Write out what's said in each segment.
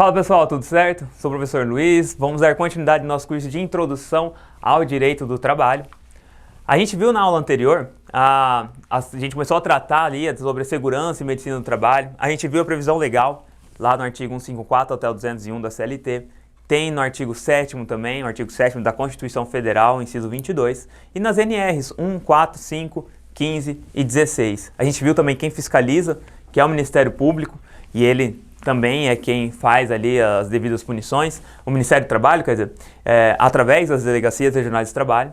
Fala pessoal, tudo certo? Sou o professor Luiz, vamos dar continuidade no nosso curso de Introdução ao Direito do Trabalho. A gente viu na aula anterior, a gente começou a tratar ali sobre a segurança e medicina do trabalho, a gente viu a previsão legal lá no artigo 154 até o 201 da CLT, tem no artigo 7º também, no artigo 7º da Constituição Federal, inciso 22, e nas NRs 1, 4, 5, 15 e 16. A gente viu também quem fiscaliza, que é o Ministério Público, e ele também é quem faz ali as devidas punições, o Ministério do Trabalho, quer dizer, através das delegacias regionais de trabalho.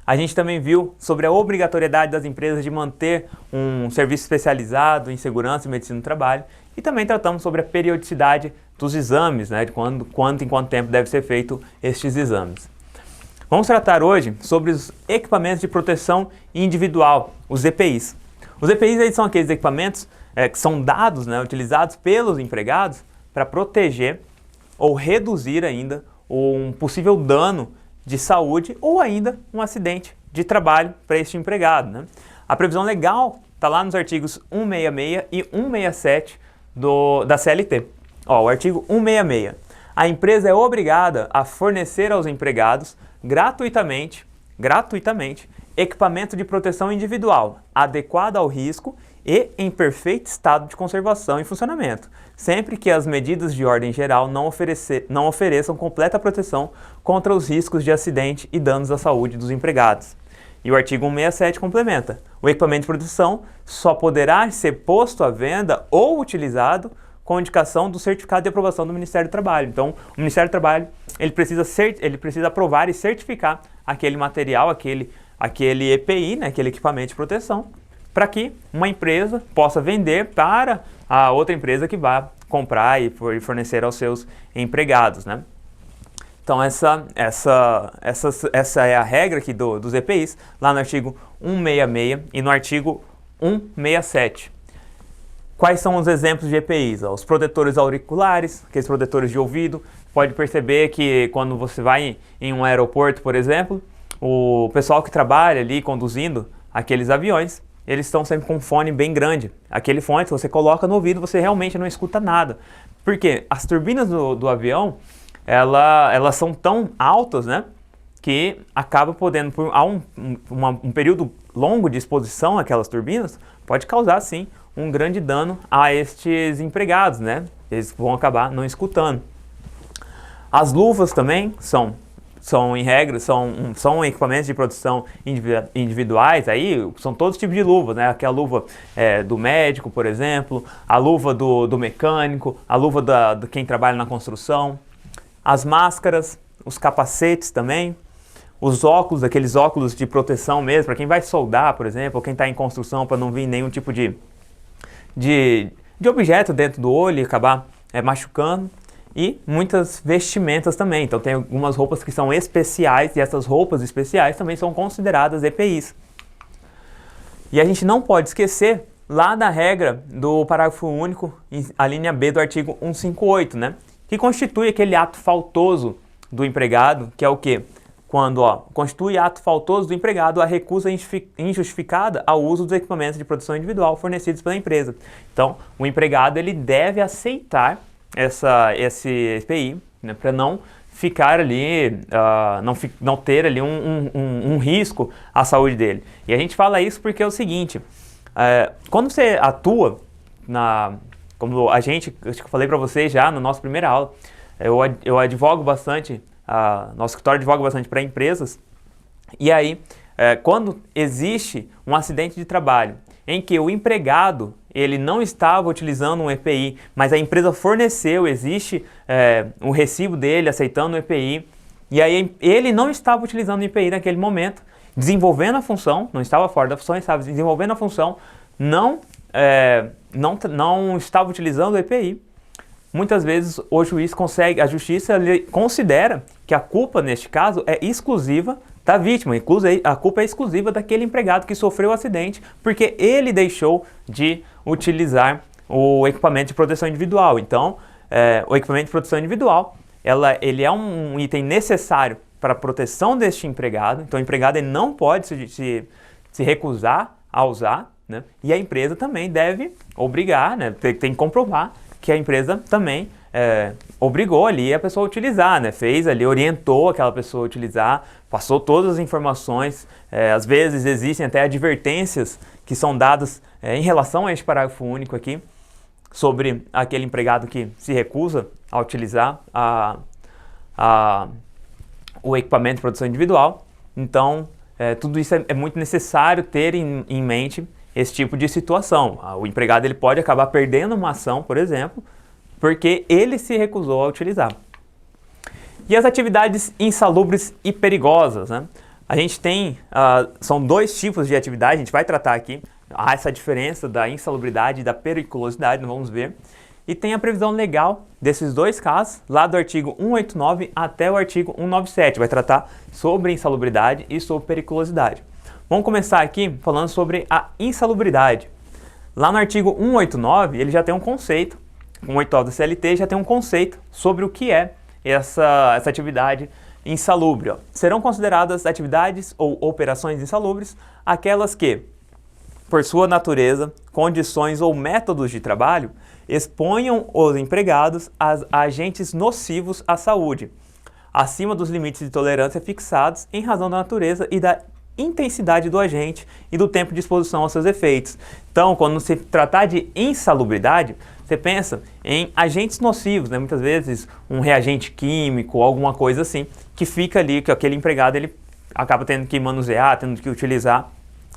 A gente também viu sobre a obrigatoriedade das empresas de manter um serviço especializado em segurança e medicina do trabalho, e também tratamos sobre a periodicidade dos exames, né, de quanto em quanto tempo deve ser feito estes exames. Vamos tratar hoje sobre os equipamentos de proteção individual, os EPIs. Os EPIs são aqueles equipamentos que são dados, né, utilizados pelos empregados para proteger ou reduzir ainda um possível dano de saúde ou ainda um acidente de trabalho para este empregado, né? A previsão legal está lá nos artigos 166 e 167 da CLT. O artigo 166. A empresa é obrigada a fornecer aos empregados gratuitamente equipamento de proteção individual adequado ao risco e em perfeito estado de conservação e funcionamento, sempre que as medidas de ordem geral não ofereçam completa proteção contra os riscos de acidente e danos à saúde dos empregados. E o artigo 167 complementa: o equipamento de proteção só poderá ser posto à venda ou utilizado com indicação do certificado de aprovação do Ministério do Trabalho. Então, o Ministério do Trabalho ele precisa aprovar e certificar aquele material, aquele EPI, né, aquele equipamento de proteção, para que uma empresa possa vender para a outra empresa que vai comprar e fornecer aos seus empregados, né? Então essa é a regra aqui dos EPIs, lá no artigo 166 e no artigo 167. Quais são os exemplos de EPIs? Os protetores auriculares, aqueles protetores de ouvido. Pode perceber que quando você vai em um aeroporto, por exemplo, o pessoal que trabalha ali conduzindo aqueles aviões, eles estão sempre com um fone bem grande. Aquele fone, se você coloca no ouvido, você realmente não escuta nada. Porque as turbinas do avião, elas são tão altas, né, que acaba podendo, por um período longo de exposição àquelas turbinas, pode causar, sim, um grande dano a estes empregados, né? Eles vão acabar não escutando. As luvas também são em regra, são equipamentos de proteção individuais, aí são todos os tipos de luvas, né? Aqui a luva do médico, por exemplo, a luva do mecânico, a luva de quem trabalha na construção, as máscaras, os capacetes também, os óculos, aqueles óculos de proteção mesmo, para quem vai soldar, por exemplo, ou quem está em construção para não vir nenhum tipo de objeto dentro do olho e acabar machucando. E muitas vestimentas também, então tem algumas roupas que são especiais e essas roupas especiais também são consideradas EPIs. E a gente não pode esquecer lá da regra do parágrafo único, a linha B do artigo 158, né? Que constitui aquele ato faltoso do empregado, que é o quê? Quando constitui ato faltoso do empregado a recusa injustificada ao uso dos equipamentos de proteção individual fornecidos pela empresa. Então, o empregado ele deve aceitar esse EPI, né, para não ficar ali, não ter ali um risco à saúde dele. E a gente fala isso porque é o seguinte, quando você atua, como acho que eu falei para vocês já na nossa primeira aula, eu advogo bastante, nosso escritório advoga bastante para empresas, e aí quando existe um acidente de trabalho em que o empregado ele não estava utilizando um EPI, mas a empresa forneceu, existe um recibo dele aceitando o EPI, e aí ele não estava utilizando o EPI naquele momento, desenvolvendo a função, não estava fora da função, estava desenvolvendo a função, não estava utilizando o EPI. Muitas vezes a justiça considera que a culpa neste caso é exclusiva da vítima, a culpa é exclusiva daquele empregado que sofreu o acidente, porque ele deixou de utilizar o equipamento de proteção individual. Então, o equipamento de proteção individual, ele é um item necessário para a proteção deste empregado, então o empregado ele não pode se recusar a usar, né? E a empresa também deve obrigar, né? Tem que comprovar que a empresa também obrigou ali a pessoa a utilizar, né? Fez ali, orientou aquela pessoa a utilizar, passou todas as informações. Às vezes existem até advertências que são dadas em relação a este parágrafo único aqui, sobre aquele empregado que se recusa a utilizar o equipamento de proteção individual. Então, tudo isso é muito necessário ter em mente esse tipo de situação. O empregado ele pode acabar perdendo uma ação, por exemplo, porque ele se recusou a utilizar. E as atividades insalubres e perigosas, né? A gente tem, são dois tipos de atividade, a gente vai tratar aqui. Há essa diferença da insalubridade e da periculosidade, nós vamos ver. E tem a previsão legal desses dois casos, lá do artigo 189 até o artigo 197. Vai tratar sobre insalubridade e sobre periculosidade. Vamos começar aqui falando sobre a insalubridade. Lá no artigo 189, ele já tem um conceito, o 189 da CLT já tem um conceito sobre o que é essa atividade insalubre. Serão consideradas atividades ou operações insalubres aquelas que, por sua natureza, condições ou métodos de trabalho, exponham os empregados a agentes nocivos à saúde, acima dos limites de tolerância fixados em razão da natureza e da intensidade do agente e do tempo de exposição aos seus efeitos. Então, quando se tratar de insalubridade, você pensa em agentes nocivos, né? Muitas vezes um reagente químico, alguma coisa assim, que fica ali, que aquele empregado ele acaba tendo que manusear, tendo que utilizar,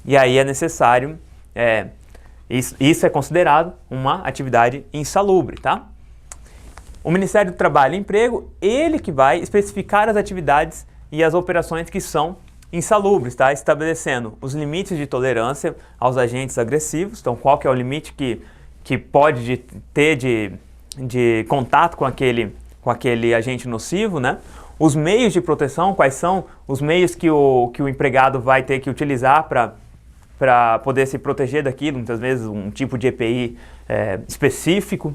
e aí é necessário, isso é considerado uma atividade insalubre, tá? O Ministério do Trabalho e Emprego, ele que vai especificar as atividades e as operações que são insalubres, tá? Estabelecendo os limites de tolerância aos agentes agressivos. Então, qual que é o limite que pode ter de contato com aquele agente nocivo, né? Os meios de proteção, quais são os meios que o empregado vai ter que utilizar para poder se proteger daquilo, muitas vezes um tipo de EPI específico,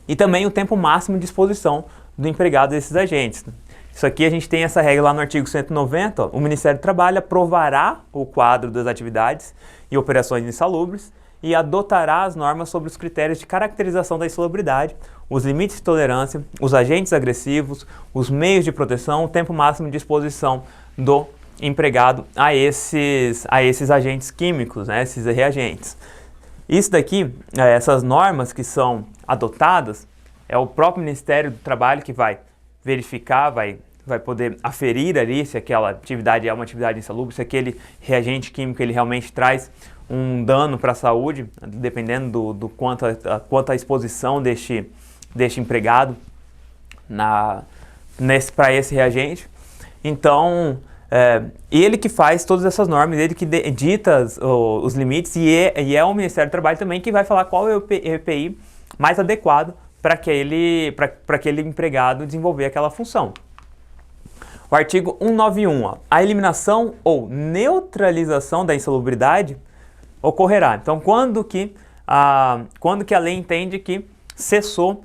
e também o tempo máximo de exposição do empregado a esses agentes. Isso aqui a gente tem essa regra lá no artigo 190, ó, o Ministério do Trabalho aprovará o quadro das atividades e operações insalubres e adotará as normas sobre os critérios de caracterização da insalubridade, os limites de tolerância, os agentes agressivos, os meios de proteção, o tempo máximo de exposição do empregado a esses agentes químicos, né, esses reagentes. Isso daqui, essas normas que são adotadas, é o próprio Ministério do Trabalho que vai verificar, vai poder aferir ali se aquela atividade é uma atividade insalubre, se aquele reagente químico ele realmente traz um dano para a saúde, dependendo do quanto a exposição deste empregado para esse reagente. Então, ele que faz todas essas normas, ele que dita os limites e é o Ministério do Trabalho também que vai falar qual é o EPI mais adequado para aquele empregado desenvolver aquela função. O artigo 191, ó, a eliminação ou neutralização da insalubridade ocorrerá. Então, quando que a lei entende que cessou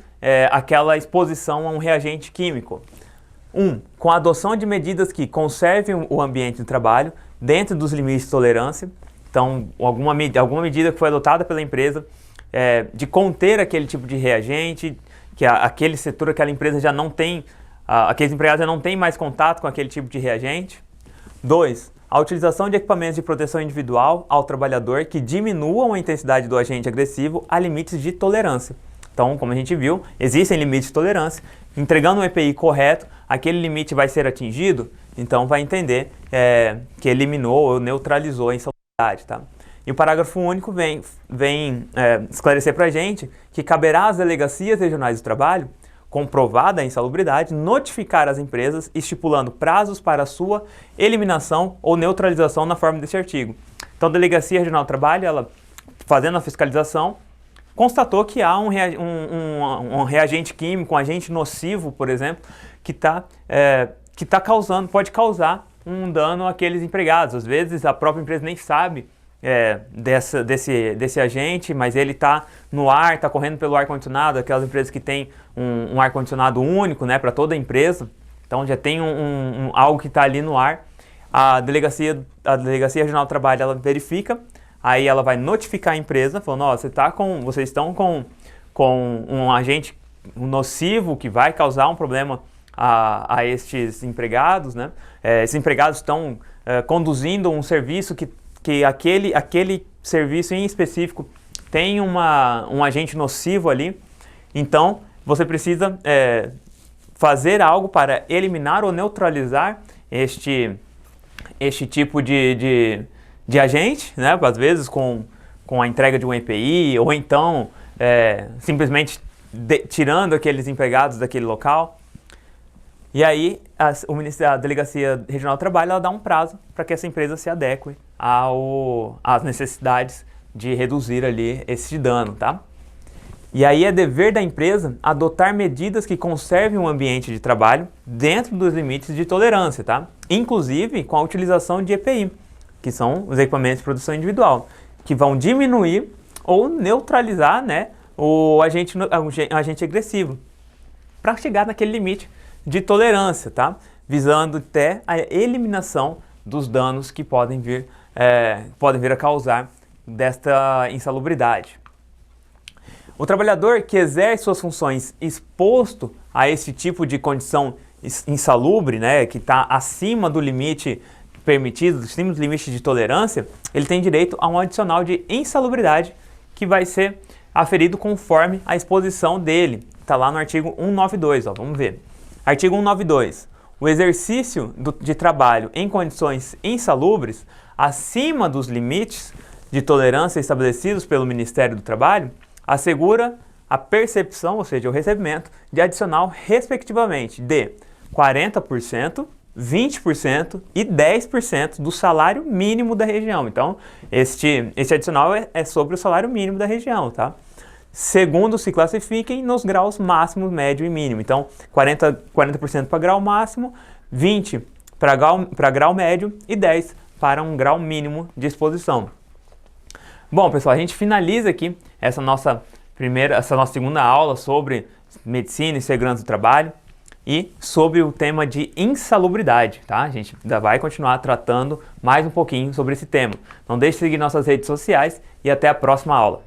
aquela exposição a um reagente químico? Com a adoção de medidas que conservem o ambiente de trabalho dentro dos limites de tolerância. Então, alguma medida que foi adotada pela empresa de conter aquele tipo de reagente, que aquele setor, aquela empresa já não tem, aqueles empregados já não têm mais contato com aquele tipo de reagente. 2. A utilização de equipamentos de proteção individual ao trabalhador que diminuam a intensidade do agente agressivo a limites de tolerância. Então, como a gente viu, existem limites de tolerância. Entregando um EPI correto, aquele limite vai ser atingido, então vai entender que eliminou ou neutralizou a insalubridade, tá? E o parágrafo único vem esclarecer para a gente que caberá às delegacias regionais do trabalho, comprovada a insalubridade, notificar as empresas estipulando prazos para sua eliminação ou neutralização na forma deste artigo. Então, a Delegacia Regional do Trabalho, ela fazendo a fiscalização, constatou que há um reagente químico, um agente nocivo, por exemplo, que pode causar um dano àqueles empregados. Às vezes a própria empresa nem sabe desse agente, mas ele está no ar, está correndo pelo ar-condicionado, aquelas empresas que têm um ar-condicionado único, né, para toda a empresa, então já tem algo que está ali no ar. A Delegacia Regional do Trabalho, ela verifica, aí ela vai notificar a empresa, falando, vocês estão com um agente nocivo, que vai causar um problema a estes empregados, né? Esses empregados estão conduzindo um serviço que aquele serviço em específico tem um agente nocivo ali. Então, você precisa fazer algo para eliminar ou neutralizar este tipo de agente, né? Às vezes com a entrega de um EPI, ou então simplesmente tirando aqueles empregados daquele local. E aí a Delegacia Regional do Trabalho ela dá um prazo para que essa empresa se adeque às necessidades de reduzir ali esse dano, tá? E aí é dever da empresa adotar medidas que conservem o ambiente de trabalho dentro dos limites de tolerância, tá? Inclusive com a utilização de EPI, que são os equipamentos de produção individual, que vão diminuir ou neutralizar, né, o agente agressivo, para chegar naquele limite de tolerância, tá? Visando até a eliminação dos danos que podem vir a causar desta insalubridade. O trabalhador que exerce suas funções exposto a esse tipo de condição insalubre, né, que está acima do limite permitido, acima do limite de tolerância, ele tem direito a um adicional de insalubridade que vai ser aferido conforme a exposição dele. Está lá no artigo 192, ó, vamos ver. Artigo 192. O exercício de trabalho em condições insalubres, acima dos limites de tolerância estabelecidos pelo Ministério do Trabalho, assegura a percepção, ou seja, o recebimento de adicional, respectivamente, de 40%, 20% e 10% do salário mínimo da região. Então, este adicional é sobre o salário mínimo da região, tá? Segundo se classifiquem nos graus máximo, médio e mínimo. Então, 40% para grau máximo, 20% para grau médio e 10% para um grau mínimo de exposição. Bom, pessoal, a gente finaliza aqui essa nossa segunda aula sobre medicina e segurança do trabalho e sobre o tema de insalubridade, tá? A gente ainda vai continuar tratando mais um pouquinho sobre esse tema. Não deixe de seguir nossas redes sociais e até a próxima aula.